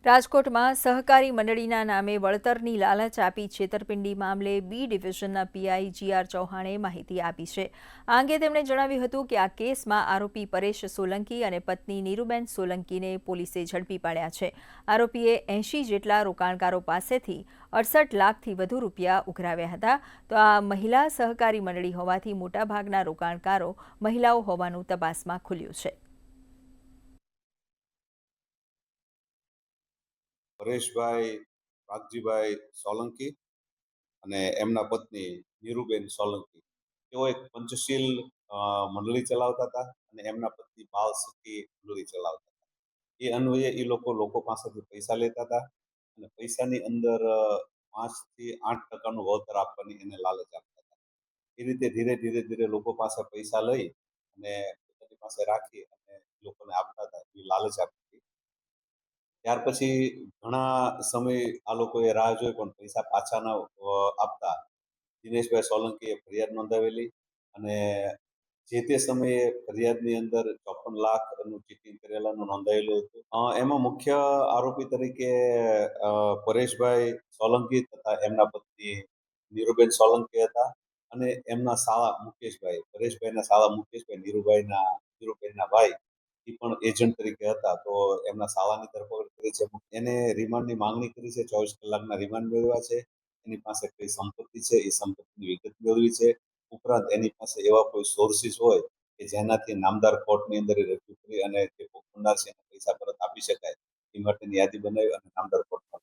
રાજકોટમાં સહકારી મંડળીના નામે વળતરની લાલચ આપી છેતરપિંડી મામલે બી ડિવિઝનના પીઆઈ જીઆર ચૌહાણે માહિતી આપી છે. આ અંગે તેમણે જણાવ્યું હતું કે આ કેસમાં આરોપી પરેશ સોલંકી અને પત્ની નીરુબેન સોલંકીને પોલીસે ઝડપી પાડ્યા છે. આરોપીએ 80 જેટલા રોકાણકારો પાસેથી 68 લાખથી વધુ રૂપિયા ઉઘરાવ્યા હતા. તો આ મહિલા સહકારી મંડળી હોવાથી મોટાભાગના રોકાણકારો મહિલાઓ હોવાનું તપાસમાં ખુલ્યું છે. પરેશભાઈ વાઘજીભાઈ સોલંકી અને એમના પત્ની નીરુબેન સોલંકી તેઓ એક પંચશીલ મંડળી ચલાવતા હતા અને એમના પત્ની બાલ સખી મંડળી ચલાવતા હતા. એ અન્વયે એ લોકો પાસેથી પૈસા લેતા હતા અને પૈસાની અંદર 5 થી 8% વળતર આપવાની એને લાલચ આપતા હતા. એ રીતે ધીરે ધીરે ધીરે લોકો પાસે પૈસા લઈ અને પોતાની પાસે રાખી અને લોકોને આપતા હતા એ લાલચ આપતી હતી. ત્યાર પછી ઘણા સમય આ લોકોએ રાહ જોઈ પણ પૈસા પાછા ન આપતા દિનેશભાઈ સોલંકીએ ફરિયાદ નોંધાવેલી અને જે તે સમયે ફરિયાદની અંદર 54 લાખનું ચીટિંગ કરેલાનું નોંધાયેલું હતું. એમાં મુખ્ય આરોપી તરીકે પરેશભાઈ સોલંકી તથા એમના પત્ની નીરુબેન સોલંકી હતા અને એમના સાળા મુકેશભાઈ, પરેશભાઈના સાળા મુકેશભાઈ, નીરુબેનના ભાઈ એ પણ એજન્ટ તરીકે હતા. તો એમના સાળાની ધરપકડ કરી છે. એને રિમાન્ડની માંગણી કરી છે. 24 કલાકના રિમાન્ડ મેળવ્યા છે. એની પાસે કઈ સંપત્તિ છે એ સંપત્તિની વિગત મેળવી છે. ઉપરાંત એની પાસે એવા કોઈ સોર્સિસ હોય કે જેનાથી નામદાર કોર્ટની અંદર રજૂ કરી અને જે ભોગવનાર છે એને પૈસા પરત આપી શકાય એ માટેની યાદી બનાવી અને નામદાર કોર્ટમાં